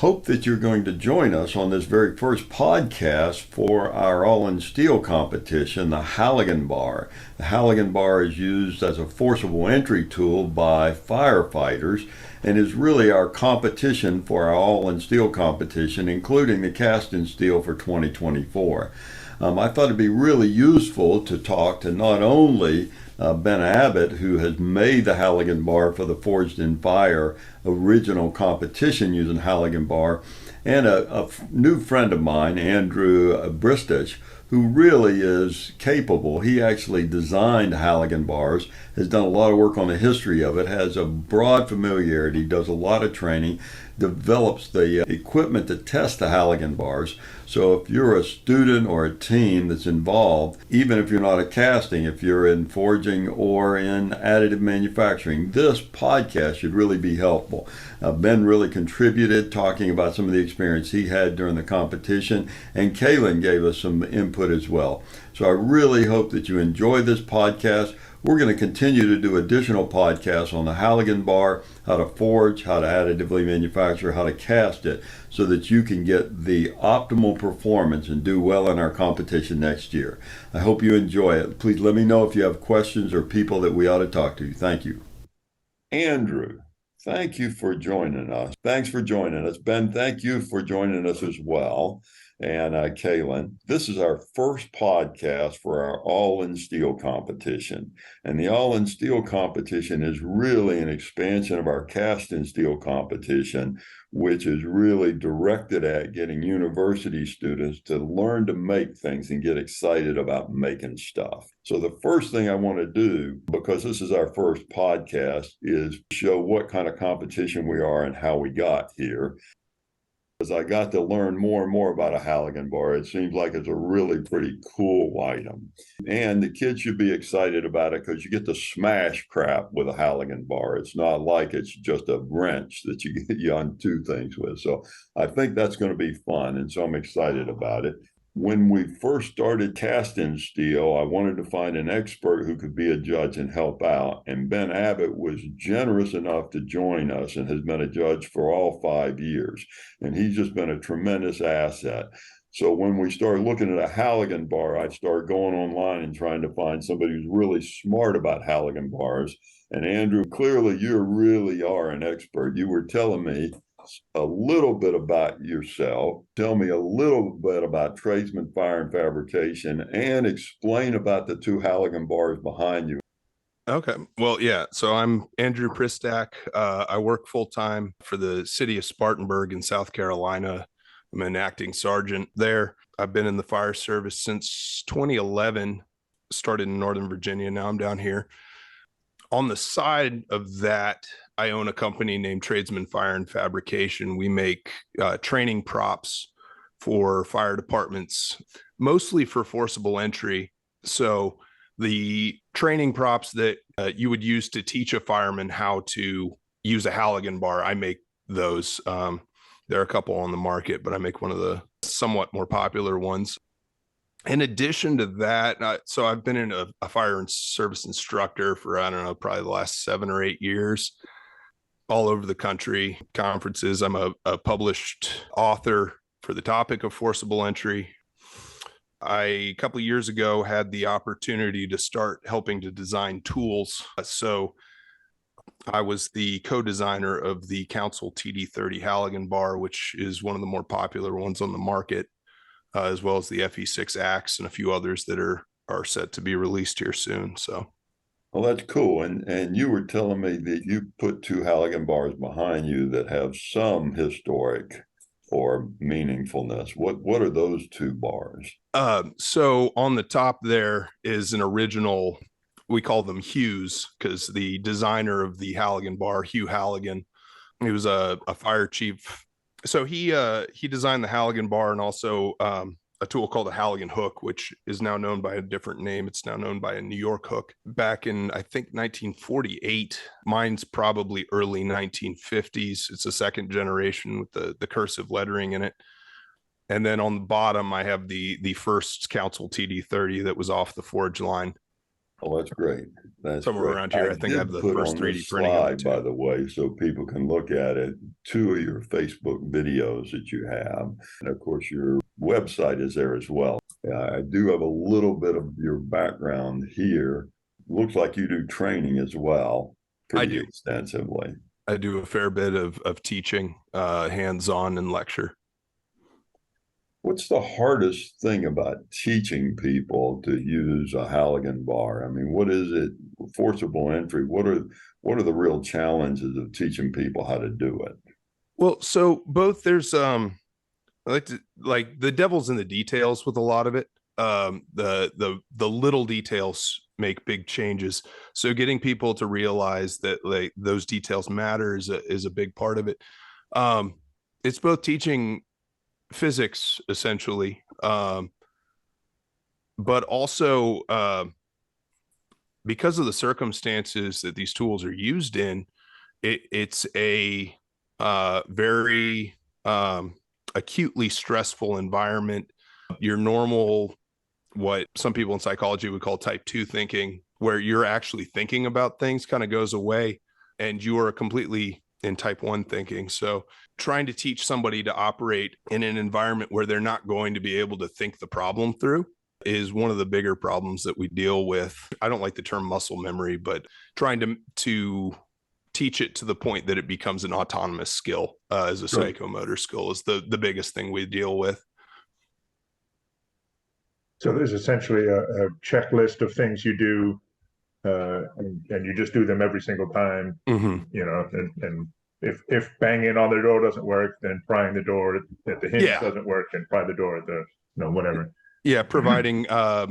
Hope that you're going to join us on this very first podcast for our all-in steel competition, the Halligan bar. The Halligan bar is used as a forcible entry tool by firefighters and is really our competition for our all-in steel competition, including the cast in steel for 2024. I thought it'd be really useful to talk to not only Ben Abbott, who has made the Halligan bar for the Forged in Fire original competition using Halligan bar, and a new friend of mine, Andrew Pristach, who really is capable. He actually designed Halligan bars, has done a lot of work on the history of it, has a broad familiarity, does a lot of training, develops the equipment to test the Halligan bars. So if you're a student or a team that's involved, even if you're not a casting, if you're in forging or in additive manufacturing, this podcast should really be helpful. Ben really contributed talking about some of the experience he had during the competition, and Caelan gave us some input as well. So I really hope that you enjoy this podcast. We're going to continue to do additional podcasts on the Halligan bar, how to forge, how to additively manufacture, how to cast it, so that you can get the optimal performance and do well in our competition next year. I hope you enjoy it. Please let me know if you have questions or people that we ought to talk to. Thank you. Andrew, thank you for joining us. Thanks for joining us. Ben, thank you for joining us as well. And Caelan, this is our first podcast for our all-in steel competition. And the all-in steel competition is really an expansion of our cast in steel competition, which is really directed at getting university students to learn to make things and get excited about making stuff. So the first thing I want to do, because this is our first podcast, is show what kind of competition we are and how we got here. As I got to learn more and more about a Halligan bar, it seems like it's a really pretty cool item. And the kids should be excited about it because you get to smash crap with a Halligan bar. It's not like it's just a wrench that you get you undo things with. So I think that's going to be fun. And so I'm excited about it. When we first started casting steel, I wanted to find an expert who could be a judge and help out. And Ben Abbott was generous enough to join us and has been a judge for all 5 years. And he's just been a tremendous asset. So when we started looking at a Halligan bar, I started going online and trying to find somebody who's really smart about Halligan bars. And Andrew, clearly you really are an expert. You were telling me a little bit about yourself, tell me a little bit about tradesman fire and fabrication, and explain about the two Halligan bars behind you. Okay. Well, yeah. So I'm Andrew Pristach. I work full-time for the city of Spartanburg in South Carolina. I'm an acting sergeant there. I've been in the fire service since 2011, started in Northern Virginia. Now I'm down here. On the side of that, I own a company named Tradesman Fire and Fabrication. We make training props for fire departments, mostly for forcible entry. So the training props that you would use to teach a fireman how to use a Halligan bar, I make those. There are a couple on the market, but I make one of the somewhat more popular ones. In addition to that, so I've been a fire and service instructor for, I don't know, probably the last 7 or 8 years, all over the country, conferences. I'm a published author for the topic of forcible entry. A couple of years ago, had the opportunity to start helping to design tools. So I was the co-designer of the Council TD30 Halligan bar, which is one of the more popular ones on the market, as well as the FE6 Axe and a few others that are set to be released here soon. So, well, that's cool. And you were telling me that you put two Halligan bars behind you that have some historic or meaningfulness. What are those two bars? So on the top there is an original. We call them Hughes because the designer of the Halligan bar, Hugh Halligan, he was a fire chief. So he designed the Halligan bar and also a tool called a Halligan hook, which is now known by a different name. It's now known by a New York hook. Back in, I think, 1948. Mine's probably early 1950s. It's a second generation with the cursive lettering in it. And then on the bottom, I have the first Council TD30 that was off the forge line. Oh, that's great. That's Somewhere great. around I here. I think I have did the put first on the 3D printing of it slide, by too. the way, so people can look at it, two of your Facebook videos that you have. And of course, your website is there as well. I do have a little bit of your background here. Looks like you do training as well, I pretty do. extensively. I do a fair bit of teaching, hands-on and lecture. What's the hardest thing about teaching people to use a Halligan bar? I mean, what is it? Forcible entry. What are the real challenges of teaching people how to do it? Well, so both there's I like to like the devil's in the details with a lot of it. The little details make big changes. So getting people to realize that like those details matter is a big part of it. Um, it's both teaching physics essentially, but also because of the circumstances that these tools are used in, it's a very acutely stressful environment. Your normal, what some people in psychology would call type 2 thinking, where you're actually thinking about things, kind of goes away, and you are completely in type 1 thinking. So trying to teach somebody to operate in an environment where they're not going to be able to think the problem through is one of the bigger problems that we deal with. I don't like the term muscle memory, but trying to teach it to the point that it becomes an autonomous skill as a Sure. psychomotor skill is the biggest thing we deal with. So there's essentially a checklist of things you do, and you just do them every single time, Mm-hmm. and if banging on the door doesn't work, then prying the door at the hinge doesn't work, and pry the door at the, whatever. Yeah, providing a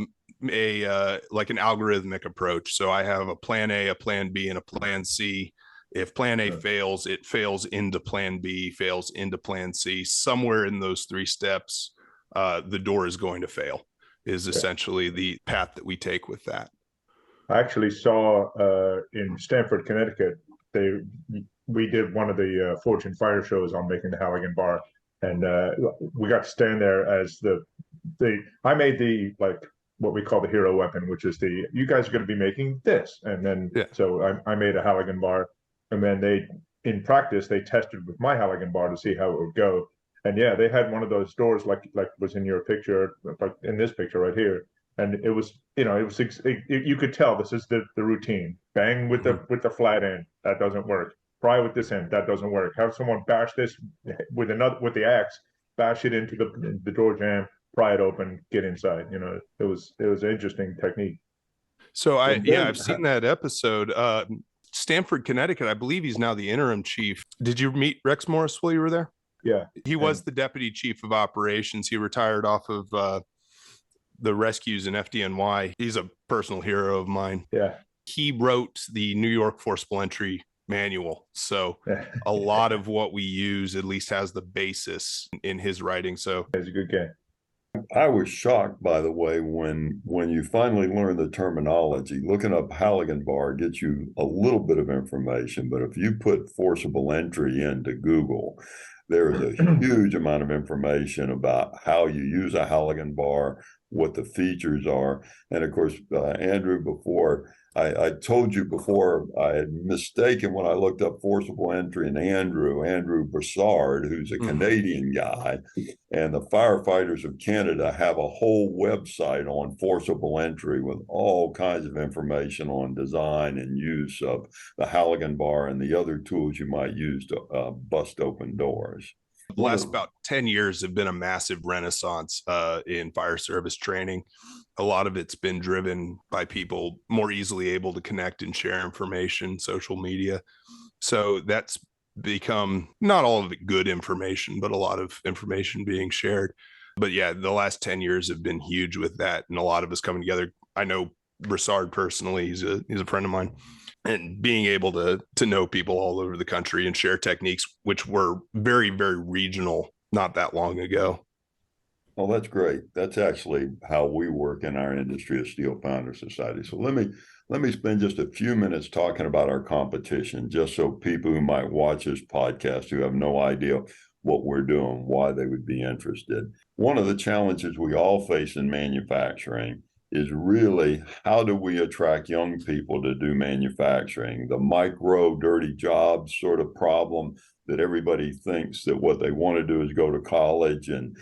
like an algorithmic approach. So I have a plan A, a plan B, and a plan C. If plan A fails, it fails into plan B, fails into plan C. Somewhere in those three steps, the door is going to fail, is essentially the path that we take with that. I actually saw in Stamford, Connecticut, we did one of the Fortune Fire shows on making the Halligan bar, and we got to stand there as I made the, like, what we call the hero weapon, which is you guys are going to be making this, and then so I made a Halligan bar, and then in practice they tested with my Halligan bar to see how it would go, and yeah, they had one of those doors like was in your picture, like in this picture right here. And it was, you could tell this is the routine. Bang with the flat end, that doesn't work. Pry with this end, that doesn't work. Have someone bash this with the axe, bash it into the door jamb, pry it open, get inside. It was an interesting technique. So I've seen that episode. Stanford, Connecticut, I believe he's now the interim chief. Did you meet Rex Morris while you were there? Yeah, he was the deputy chief of operations. He retired off of the rescues in FDNY. He's a personal hero of mine. Yeah. He wrote the New York forcible entry manual. So a lot of what we use at least has the basis in his writing. So it's a good guy. I was shocked, by the way, when you finally learn the terminology. Looking up Halligan bar gets you a little bit of information, but if you put forcible entry into Google, there is a huge amount of information about how you use a Halligan bar, what the features are. And of course, Andrew, before I told you before, I had mistaken when I looked up forcible entry and Andrew Broussard, who's a Canadian guy, and the firefighters of Canada have a whole website on forcible entry with all kinds of information on design and use of the Halligan bar and the other tools you might use to bust open doors. The last about 10 years have been a massive renaissance in fire service training. A lot of it's been driven by people more easily able to connect and share information, social media. So that's become not all of it good information, but a lot of information being shared. But yeah, the last 10 years have been huge with that, and a lot of us coming together. I know Broussard personally, he's a friend of mine, and being able to know people all over the country and share techniques, which were very, very regional not that long ago. Well, that's great. That's actually how we work in our industry of Steel Founders Society. So let me spend just a few minutes talking about our competition, just so people who might watch this podcast who have no idea what we're doing, why they would be interested. One of the challenges we all face in manufacturing is really how do we attract young people to do manufacturing? The micro dirty jobs sort of problem that everybody thinks that what they want to do is go to college and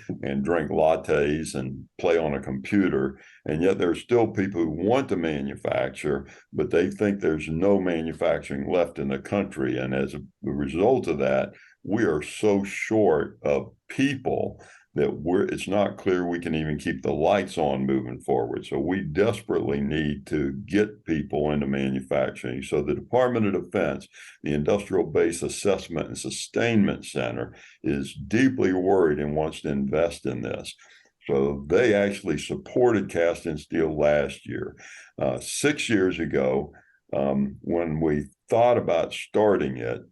drink lattes and play on a computer. And yet there's still people who want to manufacture, but they think there's no manufacturing left in the country. And as a result of that, we are so short of people that it's not clear we can even keep the lights on moving forward. So we desperately need to get people into manufacturing. So the Department of Defense, the Industrial Base Assessment and Sustainment Center, is deeply worried and wants to invest in this. So they actually supported cast and steel last year. 6 years ago, when we thought about starting it,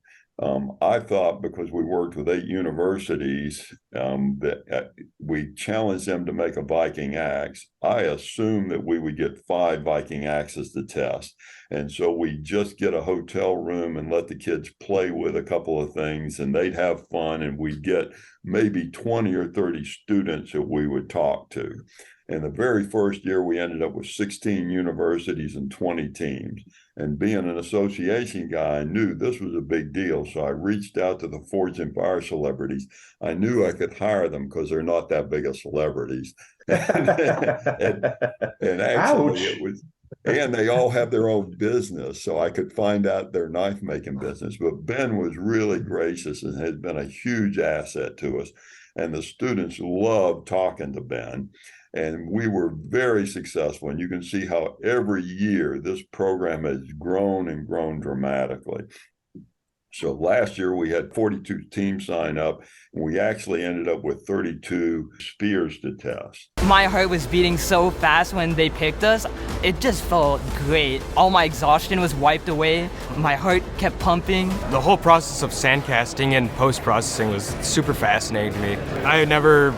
I thought, because we worked with 8 universities, that we challenged them to make a Viking axe. I assumed that we would get 5 Viking axes to test. And so we just get a hotel room and let the kids play with a couple of things, and they'd have fun, and we'd get maybe 20 or 30 students that we would talk to. And the very first year, we ended up with 16 universities and 20 teams. And being an association guy, I knew this was a big deal. So I reached out to the Forge and Fire celebrities. I knew I could hire them because they're not that big of celebrities. and actually, it was, and they all have their own business. So I could find out their knife making business. But Ben was really gracious and has been a huge asset to us. And the students loved talking to Ben. And we were very successful. And you can see how every year this program has grown and grown dramatically. So last year we had 42 teams sign up, and we actually ended up with 32 spears to test. My heart was beating so fast when they picked us. It just felt great. All my exhaustion was wiped away. My heart kept pumping. The whole process of sand casting and post-processing was super fascinating to me. I had never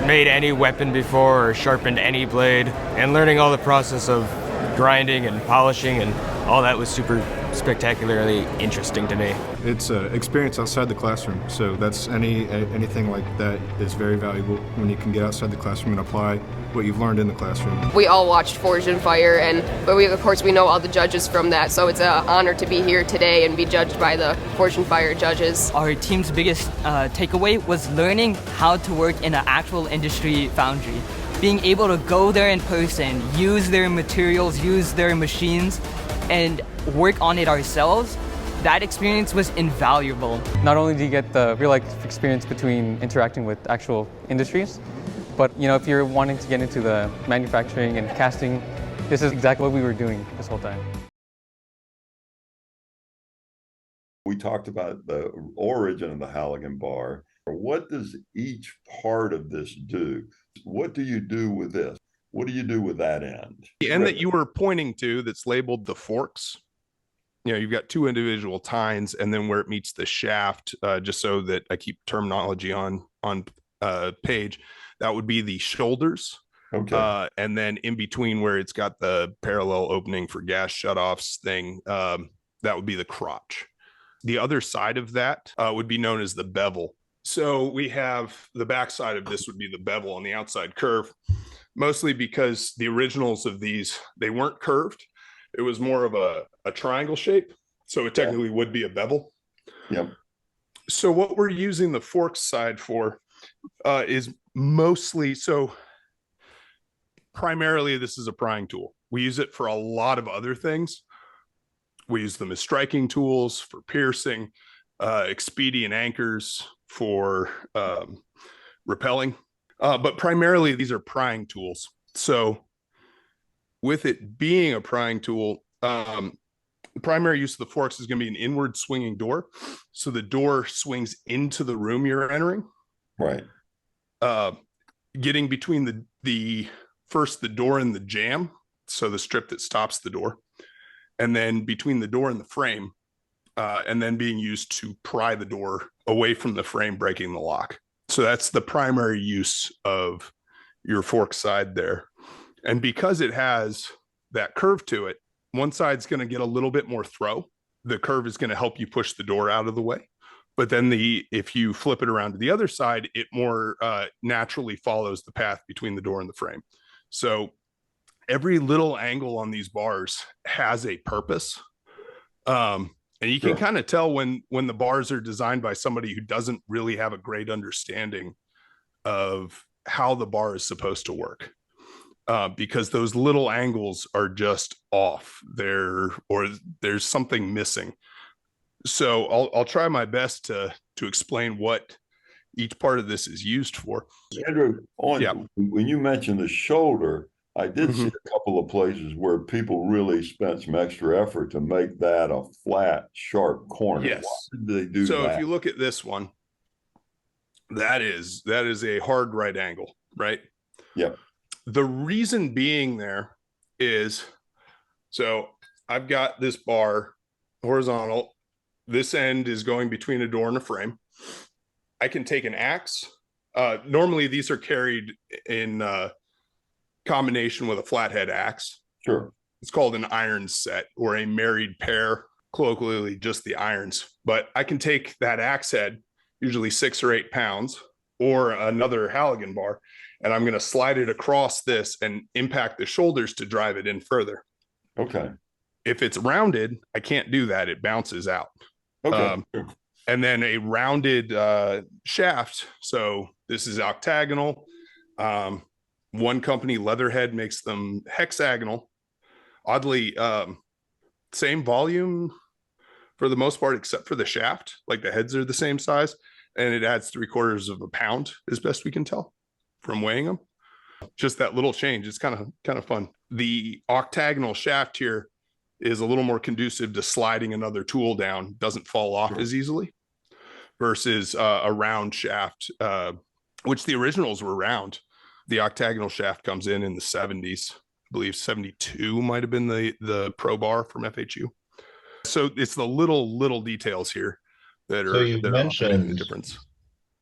made any weapon before or sharpened any blade, and learning all the process of grinding and polishing and all that was super spectacularly interesting to me. It's an experience outside the classroom, so that's anything like that is very valuable when you can get outside the classroom and apply what you've learned in the classroom. We all watched Forged in Fire, but of course we know all the judges from that, so it's an honor to be here today and be judged by the Forged in Fire judges. Our team's biggest takeaway was learning how to work in an actual industry foundry. Being able to go there in person, use their materials, use their machines, and work on it ourselves, that experience was invaluable. Not only do you get the real life experience between interacting with actual industries, but if you're wanting to get into the manufacturing and casting, this is exactly what we were doing this whole time. We talked about the origin of the Halligan bar. What does each part of this do? What do you do with this? What do you do with that end? The end that you were pointing to that's labeled the forks, you've got 2 individual tines, and then where it meets the shaft, just so that I keep terminology on page, that would be the shoulders. Okay. And then in between where it's got the parallel opening for gas shutoffs thing, that would be the crotch. The other side of that would be known as the bevel. So we have the backside of this would be the bevel on the outside curve, mostly because the originals of these, they weren't curved. It was more of a triangle shape. So it technically would be a bevel. Yep. So what we're using the fork side for is mostly, so primarily this is a prying tool. We use it for a lot of other things. We use them as striking tools for piercing, expedient anchors for repelling. But primarily these are prying tools. So with it being a prying tool, the primary use of the forks is going to be an inward swinging door. So the door swings into the room you're entering. Right. Getting between the door and the jamb, so the strip that stops the door, and then between the door and the frame, and then being used to pry the door away from the frame, breaking the lock. So that's the primary use of your fork side there. And because it has that curve to it, one side's going to get a little bit more throw. The curve is going to help you push the door out of the way. But then if you flip it around to the other side, it more naturally follows the path between the door and the frame. So every little angle on these bars has a purpose. And you can Sure. kind of tell when the bars are designed by somebody who doesn't really have a great understanding of how the bar is supposed to work. Because those little angles are just off there, or there's something missing. So I'll try my best to explain what each part of this is used for. Andrew, when you mentioned the shoulder, I did see Mhm. a couple of places where people really spent some extra effort to make that a flat, sharp corner. Yes. Why did they do So that? if you look at this one, that is a hard right angle, right? Yep. The reason being there is, so I've got this bar horizontal. This end is going between a door and a frame. I can take an axe. Normally these are carried in combination with a flathead axe. Sure. It's called an iron set, or a married pair, colloquially just the irons. But I can take that axe head, usually 6 or 8 pounds, or another Halligan bar, and I'm going to slide it across this and impact the shoulders to drive it in further. Okay. If it's rounded, I can't do that. It bounces out. Okay. And then a rounded shaft. So this is octagonal. One company, Leatherhead, makes them hexagonal. Oddly, same volume for the most part, except for the shaft. Like the heads are the same size, and it adds 3/4 of a pound, as best we can tell from weighing them. Just that little change. It's kind of fun. The octagonal shaft here is a little more conducive to sliding another tool down. Doesn't fall off as easily, versus a round shaft, which the originals were round. The octagonal shaft comes in the 70s. I believe 72 might have been the pro bar from FHU. So it's the little details here that So are you've making the mentioned difference.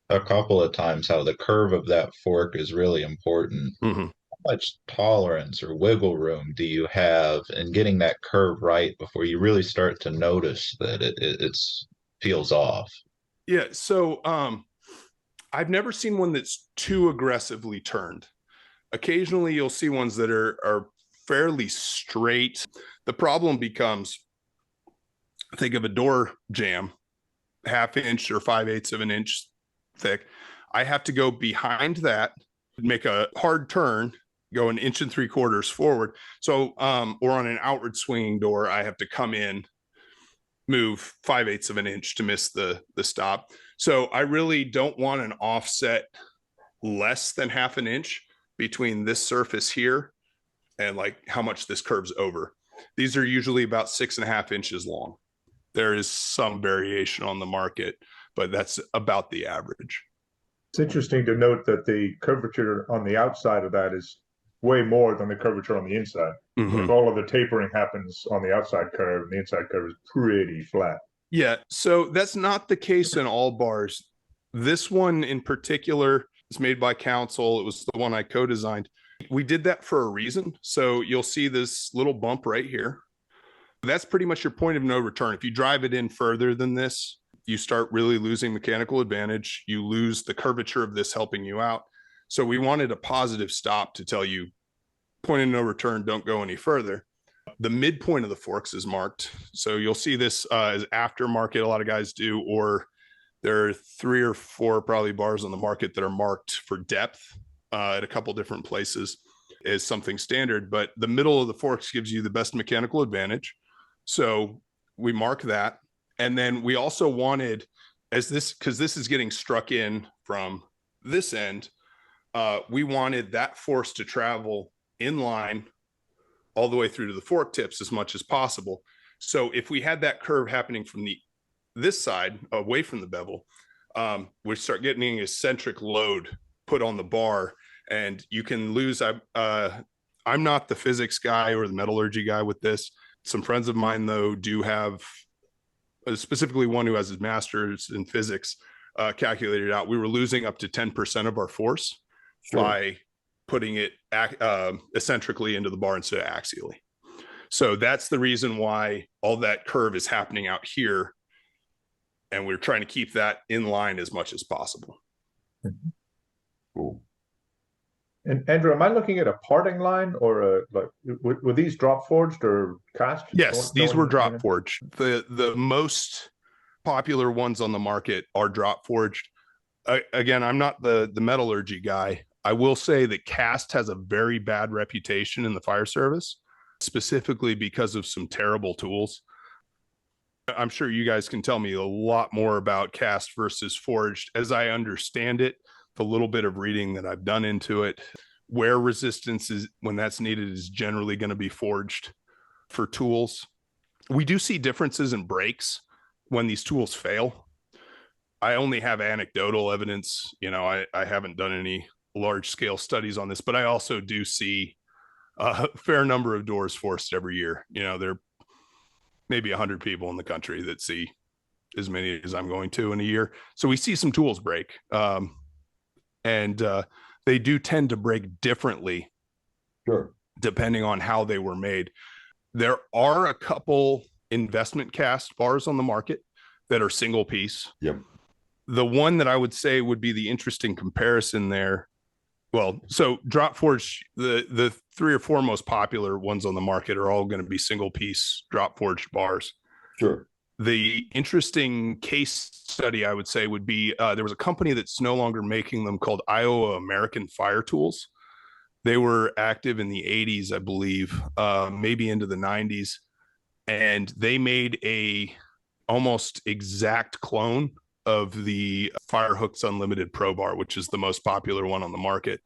a couple of times how the curve of that fork is really important. Mm-hmm. How much tolerance or wiggle room do you have in getting that curve right before you really start to notice that it's feels off? Yeah. So I've never seen one that's too aggressively turned. Occasionally you'll see ones that are fairly straight. The problem becomes, think of a door jamb, 1/2 inch or 5/8 of an inch thick. I have to go behind that, make a hard turn, go 1 3/4 inches forward. So, or on an outward swinging door, I have to come in, move 5/8 of an inch to miss the stop. So I really don't want an offset less than 1/2 an inch between this surface here and like how much this curves over. These are usually about 6.5 inches long. There is some variation on the market, but that's about the average. It's interesting to note that the curvature on the outside of that is way more than the curvature on the inside. Mhm. Like all of the tapering happens on the outside curve, and the inside curve is pretty flat. Yeah, so that's not the case in all bars. This one in particular is made by Council. It was the one I co-designed. We did that for a reason. So you'll see this little bump right here. That's pretty much your point of no return. If you drive it in further than this, you start really losing mechanical advantage. You lose the curvature of this helping you out. So we wanted a positive stop to tell you, point of no return, don't go any further. The midpoint of the forks is marked. So you'll see this as aftermarket, a lot of guys do, or there are 3 or 4 probably bars on the market that are marked for depth at a couple different places as something standard. But the middle of the forks gives you the best mechanical advantage. So we mark that. And then we also wanted, as this, because this is getting struck in from this end, we wanted that force to travel in line all the way through to the fork tips as much as possible. So if we had that curve happening from this side away from the bevel, we start getting an eccentric load put on the bar, and you can lose. I'm not the physics guy or the metallurgy guy with this. Some friends of mine, though, do have, specifically one who has his master's in physics, calculated out. We were losing up to 10% of our force by putting it eccentrically into the bar instead of axially. So that's the reason why all that curve is happening out here. And we're trying to keep that in line as much as possible. Cool. And Andrew, am I looking at a parting line or were these drop forged or cast? Yes, these were drop forged. The most popular ones on the market are drop forged. Again, I'm not the metallurgy guy. I will say that cast has a very bad reputation in the fire service, specifically because of some terrible tools. I'm sure you guys can tell me a lot more about cast versus forged. As I understand it, the little bit of reading that I've done into it, wear resistance is, when that's needed, is generally going to be forged for tools. We do see differences in brakes when these tools fail. I only have anecdotal evidence. I haven't done any large scale studies on this, but I also do see a fair number of doors forced every year. There are maybe 100 people in the country that see as many as I'm going to in a year. So we see some tools break. And they do tend to break differently, sure, depending on how they were made. There are a couple investment cast bars on the market that are single piece. Yep. The one that I would say would be the interesting comparison there. Well, so drop forge, the 3 or 4 most popular ones on the market are all going to be single piece drop forged bars. Sure. The interesting case study, I would say, would be there was a company that's no longer making them called Iowa American Fire Tools. They were active in the 80s, I believe, maybe into the 90s. And they made a almost exact clone of the Firehooks Unlimited Pro Bar, which is the most popular one on the market.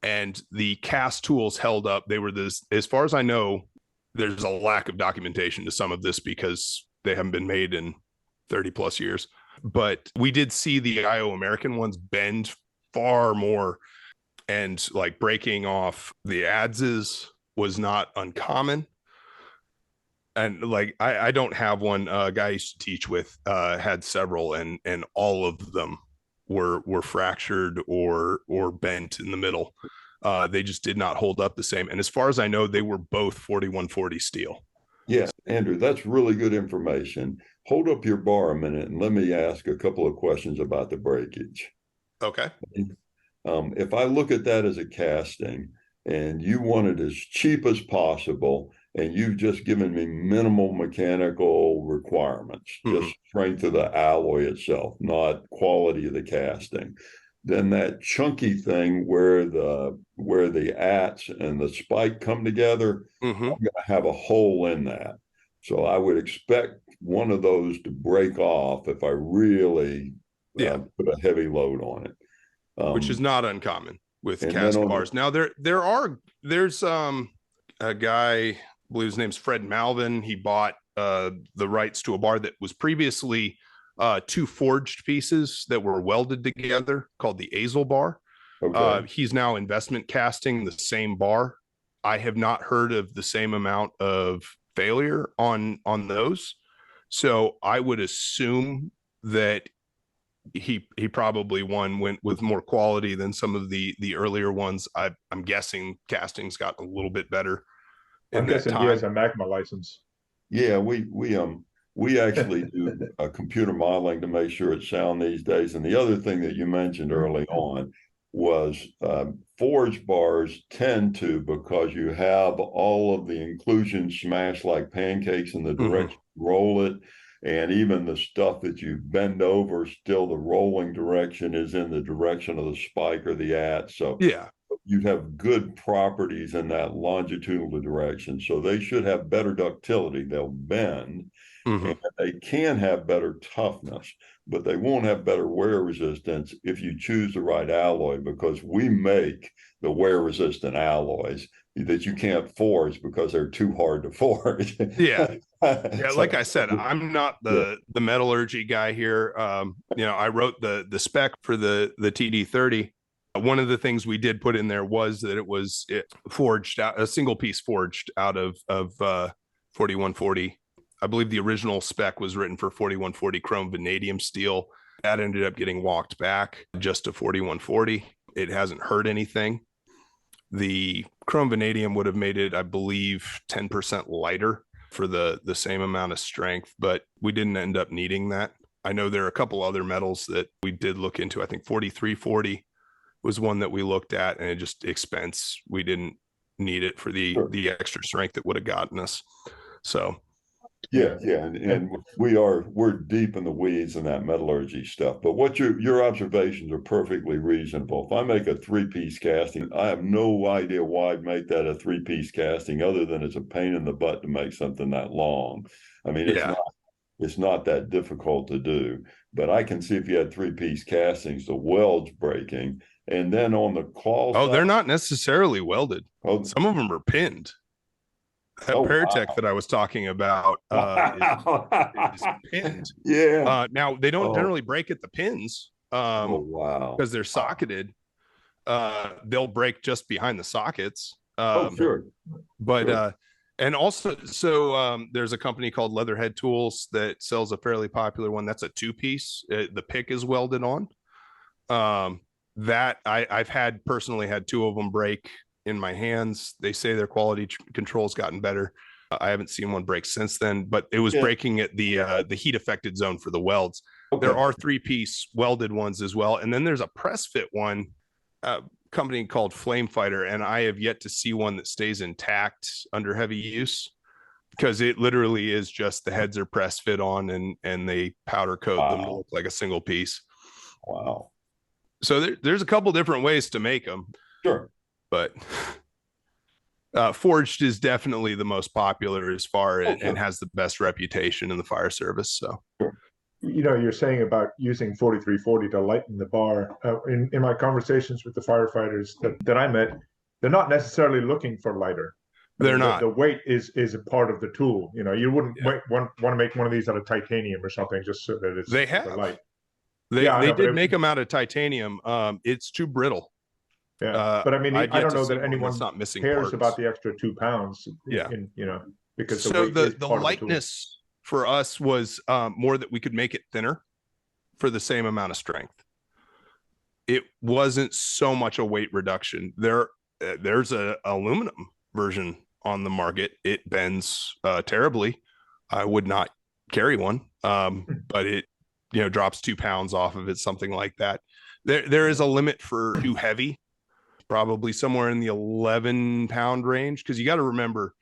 And the cast tools held up. They were this, as far as I know, there's a lack of documentation to some of this because they haven't been made in 30 plus years. But we did see the Iowa American ones bend far more, and like breaking off the adzes was not uncommon. And like, I don't have one. A guy I used to teach with had several, and all of them were fractured or bent in the middle. They just did not hold up the same. And as far as I know, they were both 4140 steel. Yes, Andrew, that's really good information. Hold up your bar a minute and let me ask a couple of questions about the breakage. Okay. If I look at that as a casting and you want it as cheap as possible, and you've just given me minimal mechanical requirements, just strength of the alloy itself, not quality of the casting, then that chunky thing where the ats and the spike come together, I'm going to have a hole in that. So I would expect one of those to break off if I really put a heavy load on it. Which is not uncommon with cast bars. Now there's a guy, I believe his name's Fred Malvin. He bought the rights to a bar that was previously 2 forged pieces that were welded together called the Azel bar. Okay. He's now investment casting the same bar. I have not heard of the same amount of failure on those. So I would assume that he probably went with more quality than some of the earlier ones. I'm guessing casting's got a little bit better. I'm guessing he has a magma license. Yeah, we actually do computer modeling to make sure it's sound these days. And the other thing that you mentioned early on was forged bars tend to, because you have all of the inclusions smashed like pancakes in the direction you roll it, and even the stuff that you bend over, still the rolling direction is in the direction of the spike or the at. So yeah, you have good properties in that longitudinal direction. So they should have better ductility. They'll bend. And they can have better toughness, but they won't have better wear resistance if you choose the right alloy, because we make the wear resistant alloys that you can't forge because they're too hard to forge. Yeah. Like I said, I'm not the metallurgy guy here. I wrote the spec for the TD30. One of the things we did put in there was that it was forged out, a single piece forged out of 4140. I believe the original spec was written for 4140 chrome vanadium steel. That ended up getting walked back just to 4140. It hasn't hurt anything. The chrome vanadium would have made it, I believe, 10% lighter for the same amount of strength, but we didn't end up needing that. I know there are a couple other metals that we did look into. I think 4340 was one that we looked at, and it just expense. We didn't need it for the extra strength that would have gotten us. So yeah, and we're deep in the weeds in that metallurgy stuff. But what your observations are perfectly reasonable. If I make a 3-piece casting, I have no idea why I'd make that a 3-piece casting, other than it's a pain in the butt to make something that long. I mean, it's not that difficult to do. But I can see if you had 3-piece castings, the welds breaking, and then on the claw side, they're not necessarily welded. Some of them are pinned. That Paratech that I was talking about is pinned. Yeah. Now they don't generally break at the pins. Because they're socketed. They'll break just behind the sockets. Sure. But and also, so there's a company called Leatherhead Tools that sells a fairly popular one. That's a 2-piece. The pick is welded on. That I've personally had 2 of them break in my hands. They say their quality control's gotten better. I haven't seen one break since then, but it was breaking at the heat affected zone for the welds. Okay. There are 3-piece welded ones as well. And then there's a press fit one, company called Flame Fighter, and I have yet to see one that stays intact under heavy use, because it literally is just the heads are press fit on and they powder coat them to look like a single piece. Wow. So there's a couple different ways to make them. Sure. But forged is definitely the most popular as far as and has the best reputation in the fire service. So you know, you're saying about using 4340 to lighten the bar. In my conversations with the firefighters that I met, they're not necessarily looking for lighter. They're not. The weight is a part of the tool. You know, you wouldn't want to make one of these out of titanium or something just so that it's light. They did make them out of titanium. It's too brittle. Yeah, but I mean, I don't know that anyone not missing cares parts about the extra 2 pounds. Because the lightness for us was more that we could make it thinner for the same amount of strength. It wasn't so much a weight reduction. There's a aluminum version on the market. It bends terribly. I would not carry one, but it drops 2 pounds off of it, something like that. There is a limit for too heavy, probably somewhere in the 11-pound range, because you got to remember,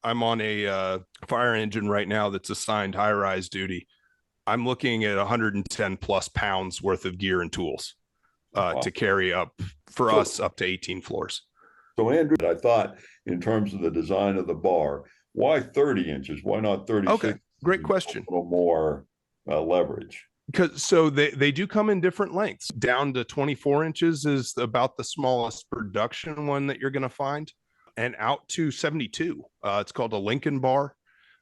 I'm on a fire engine right now that's assigned high-rise duty. I'm looking at 110 plus pounds worth of gear and tools to carry up for us up to 18 floors. So Andrew, I thought in terms of the design of the bar, why 30 inches? Why not 36? Okay, great question. A little more leverage. Because they do come in different lengths. Down to 24 inches is about the smallest production one that you're going to find, and out to 72. It's called a Lincoln bar.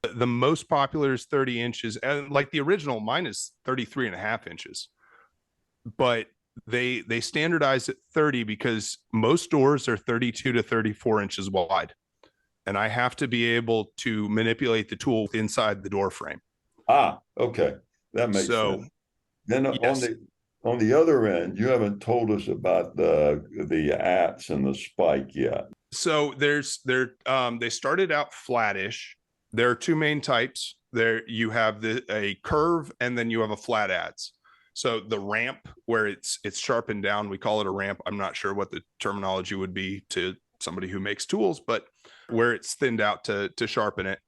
The most popular is 30 inches, and like the original, mine is 33 and a half inches. But they standardize at 30 because most doors are 32 to 34 inches wide, and I have to be able to manipulate the tool inside the door frame. Okay. That makes sense. Then on the other end, you haven't told us about the adze and the spike yet. So they started out flattish. There are 2 main types. There you have a curve, and then you have a flat adze. So the ramp where it's sharpened down, we call it a ramp. I'm not sure what the terminology would be to somebody who makes tools, but where it's thinned out to sharpen it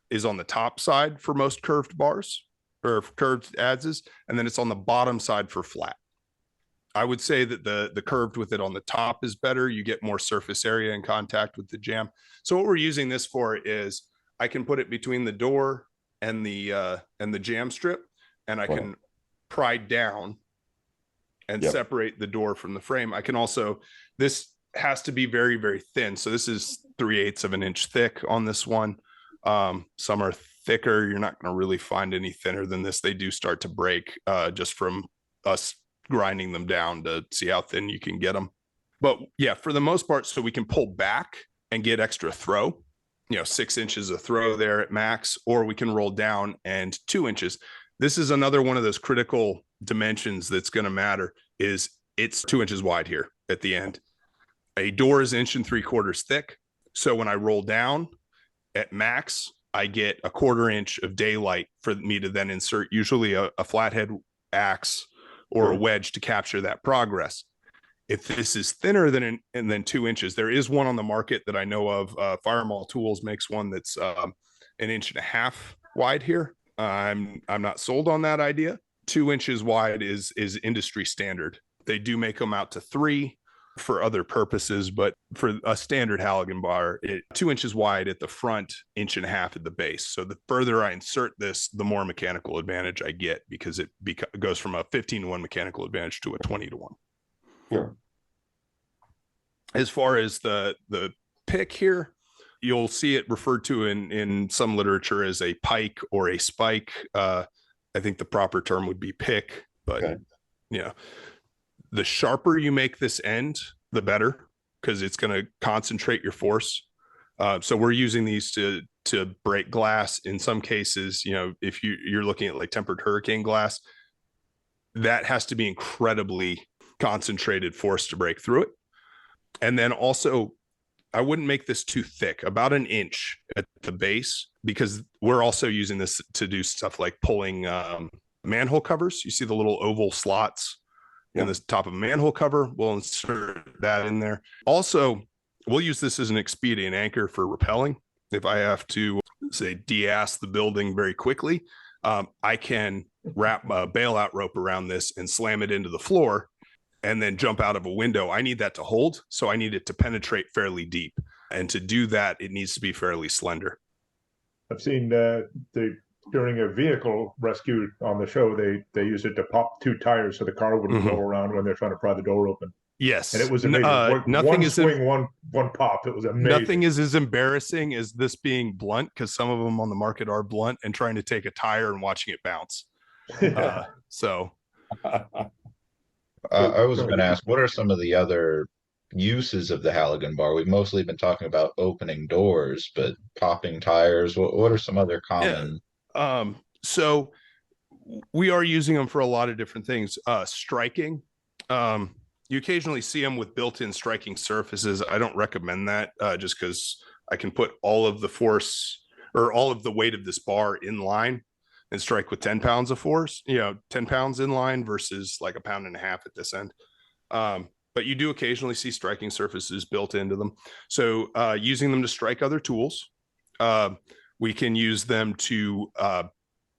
is on the top side for most curved bars or curved adzes, and then it's on the bottom side for flat. I would say that the curved with it on the top is better. You get more surface area in contact with the jamb. So what we're using this for is I can put it between the door and the jamb strip, and I can pry down and separate the door from the frame. I can also, this has to be very, very thin. So this is 3/8 of an inch thick on this one. Some are thicker. You're not going to really find any thinner than this. They do start to break just from us grinding them down to see how thin you can get them. But yeah, for the most part, so we can pull back and get extra throw, 6 inches of throw there at max, or we can roll down and 2 inches. This is another one of those critical dimensions that's going to matter, is it's 2 inches wide here at the end. A door is 1 3/4 thick. So when I roll down at max, I get 1/4 inch of daylight for me to then insert usually a flathead axe or a wedge to capture that progress. If this is thinner than 2 inches, there is one on the market that I know of. Firemall Tools makes one that's 1.5 inches wide here. I'm not sold on that idea. 2 inches wide is industry standard. They do make them out to 3 for other purposes, but for a standard Halligan bar, 2 inches wide at the front, 1.5 inches at the base. So the further I insert this, the more mechanical advantage I get, because it goes from a 15-to-1 mechanical advantage to a 20-to-1. Sure. As far as the pick here, you'll see it referred to in some literature as a pike or a spike. I think the proper term would be pick, but Okay. The sharper you make this end, the better, because it's going to concentrate your force. So we're using these to break glass. In some cases, if you're looking at like tempered hurricane glass, that has to be incredibly concentrated force to break through it. And then also, I wouldn't make this too thick, about 1 inch at the base, because we're also using this to do stuff like pulling manhole covers. You see the little oval slots in the top of a manhole cover. We'll insert that in there. Also, we'll use this as an expedient anchor for rappelling. If I have to, say, de-ass the building very quickly, I can wrap a bailout rope around this and slam it into the floor and then jump out of a window. I need that to hold, so I need it to penetrate fairly deep. And to do that, it needs to be fairly slender. I've seen during a vehicle rescue on the show, they use it to pop 2 tires so the car wouldn't roll around when they're trying to pry the door open. Yes. And it was amazing. One pop. It was amazing. Nothing is as embarrassing as this being blunt, because some of them on the market are blunt, and trying to take a tire and watching it bounce. So I was going to ask, what are some of the other uses of the Halligan bar? We've mostly been talking about opening doors, but popping tires, what are some other common? So we are using them for a lot of different things. Striking. You occasionally see them with built-in striking surfaces. I don't recommend that, just because I can put all of the force or all of the weight of this bar in line and strike with 10 pounds of force, 10 pounds in line versus like 1.5 pounds at this end. But you do occasionally see striking surfaces built into them. So using them to strike other tools, we can use them to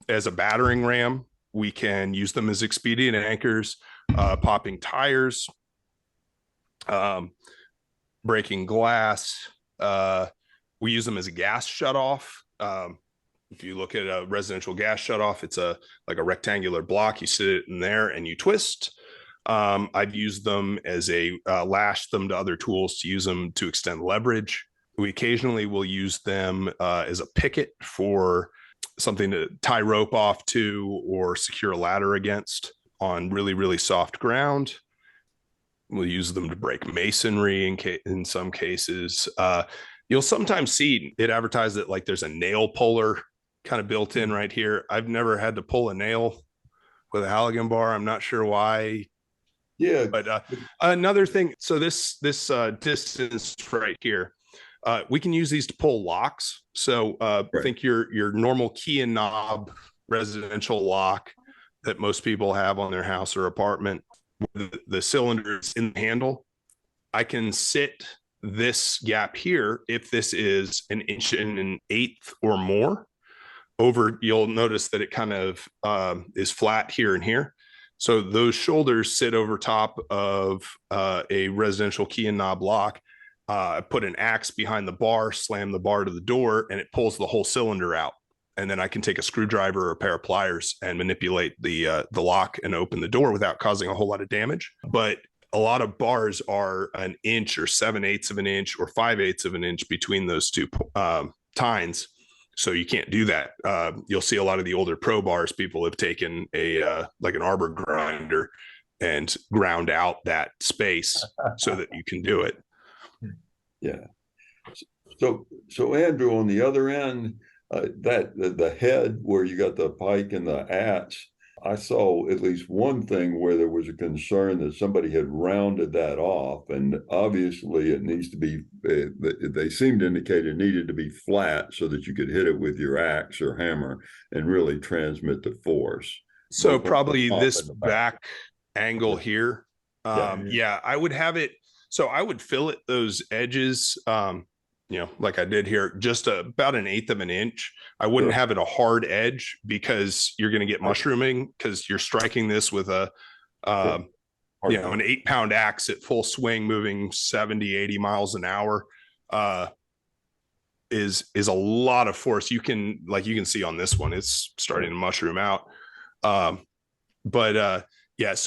as a battering ram. We can use them as expedient anchors, popping tires, breaking glass. We use them as a gas shutoff. If you look at a residential gas shutoff, it's like a rectangular block. You sit it in there and you twist. I've used them as lash them to other tools, to use them to extend leverage. We occasionally will use them as a picket for something to tie rope off to or secure a ladder against on really, really soft ground. We'll use them to break masonry in some cases. You'll sometimes see it advertised that like there's a nail puller kind of built in right here. I've never had to pull a nail with a Halligan bar. I'm not sure why. Yeah. But another thing, so this distance right here, we can use these to pull locks. So I think your normal key and knob residential lock that most people have on their house or apartment, the cylinders in the handle, I can sit this gap here. If this is 1 1/8 or more over, you'll notice that it kind of is flat here and here. So those shoulders sit over top of a residential key and knob lock. I put an axe behind the bar, slam the bar to the door, and it pulls the whole cylinder out. And then I can take a screwdriver or a pair of pliers and manipulate the lock and open the door without causing a whole lot of damage. But a lot of bars are 1 inch or 7/8 of an inch or 5/8 of an inch between those two tines. So you can't do that. You'll see a lot of the older pro bars, people have taken like an arbor grinder and ground out that space so that you can do it. Yeah. So Andrew, on the other end, the head where you got the pike and the adze, I saw at least one thing where there was a concern that somebody had rounded that off, and obviously it needs to be, they seemed to indicate it needed to be flat so that you could hit it with your axe or hammer and really transmit the force. So probably this back angle here Yeah, I would have it. So I would fillet those edges, like I did here, just about 1/8 of an inch. I wouldn't have it a hard edge because you're going to get mushrooming because you're striking this with an 8-pound axe at full swing, moving 70, 80 miles an hour. Is a lot of force. You can see on this one, it's starting to mushroom out. So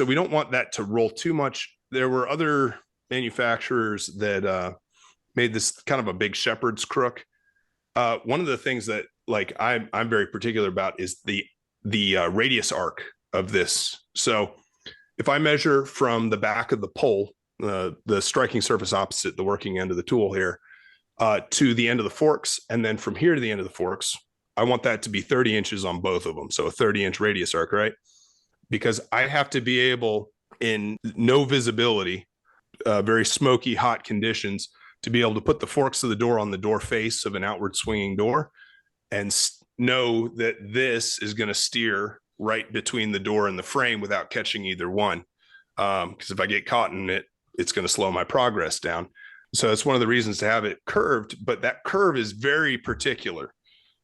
we don't want that to roll too much. There were other manufacturers that made this kind of a big shepherd's crook. One of the things that I'm very particular about is the radius arc of this. So if I measure from the back of the pole, the striking surface opposite the working end of the tool here, to the end of the forks, and then from here to the end of the forks, I want that to be 30 inches on both of them. So a 30-inch radius arc, right? Because I have to be able, in no visibility, very smoky, hot conditions, to be able to put the forks of the door on the door face of an outward swinging door and know that this is going to steer right between the door and the frame without catching either one. Because if I get caught in it, it's going to slow my progress down. So it's one of the reasons to have it curved, but that curve is very particular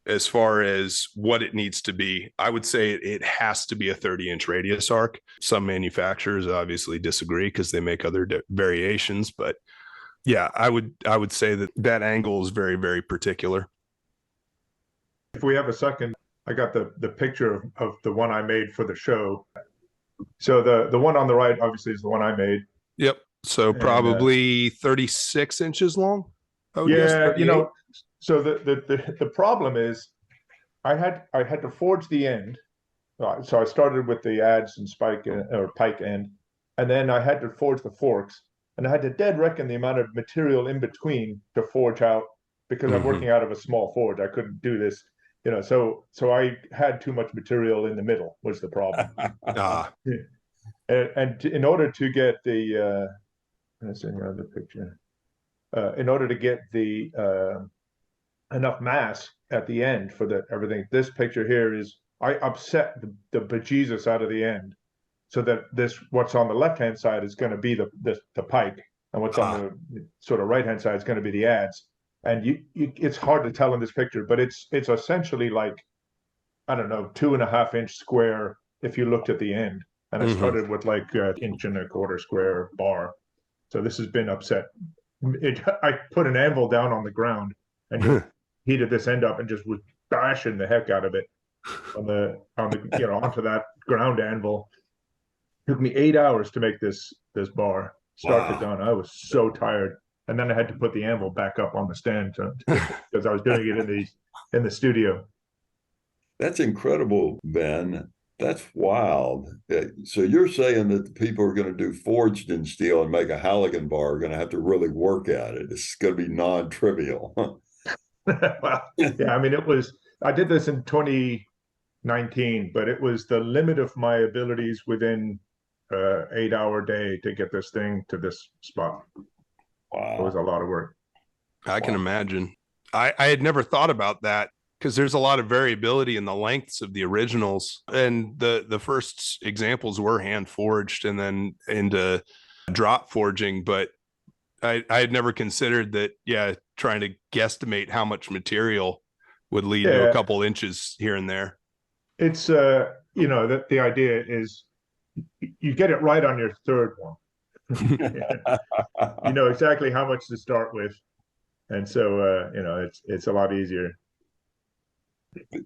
as far as what it needs to be. I would say it has to be a 30-inch radius arc. Some manufacturers obviously disagree because they make other variations, but yeah, I would say that angle is very, very particular. If we have a second, I got the picture of the one I made for the show. So the one on the right obviously is the one I made. Yep. So probably 36 inches long. Yeah, so the problem is I had to forge the end. So I started with the adze and spike or pike end, and then I had to forge the forks, and I had to dead reckon the amount of material in between to forge out because I'm working out of a small forge. I couldn't do this, so I had too much material in the middle was the problem. And in order to get the let's see another picture. In order to get the enough mass at the end for everything, this picture here is I upset the bejesus out of the end, so that what's on the left hand side is going to be the pike, and what's on the sort of right hand side is going to be the adze. And it's hard to tell in this picture, but it's essentially like, I don't know, 2.5-inch square if you looked at the end. And I started with like 1.25-inch square bar. So this has been upset. I put an anvil down on the ground and heated this end up and just was bashing the heck out of it onto that ground anvil. It took me 8 hours to make this bar start to done. I was so tired, and then I had to put the anvil back up on the stand because I was doing it in the studio. That's incredible, Ben. That's wild. So you're saying that the people who are going to do forged in steel and make a Halligan bar are going to have to really work at it. It's going to be non-trivial. Well, yeah, I mean, I did this in 2019, but it was the limit of my abilities within 8-hour day to get this thing to this spot. Wow. It was a lot of work. I can imagine. I had never thought about that, because there's a lot of variability in the lengths of the originals, and the first examples were hand forged and then into drop forging. But I had never considered that. Yeah, trying to guesstimate how much material would lead to a couple inches here and there. It's that the idea is you get it right on your third one. You know exactly how much to start with, and so it's a lot easier.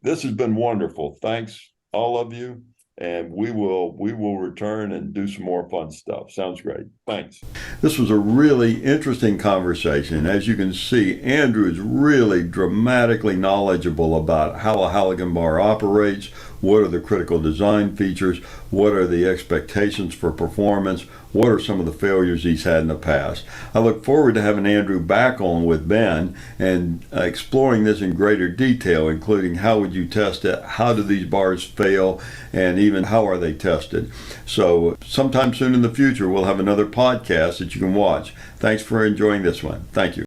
This has been wonderful. Thanks, all of you. And we will return and do some more fun stuff. Sounds great. Thanks. This was a really interesting conversation. As you can see, Andrew is really dramatically knowledgeable about how a Halligan bar operates, what are the critical design features, what are the expectations for performance, what are some of the failures he's had in the past. I look forward to having Andrew back on with Ben and exploring this in greater detail, including how would you test it, how do these bars fail, and even how are they tested. So sometime soon in the future, we'll have another podcast that you can watch. Thanks for enjoying this one. Thank you.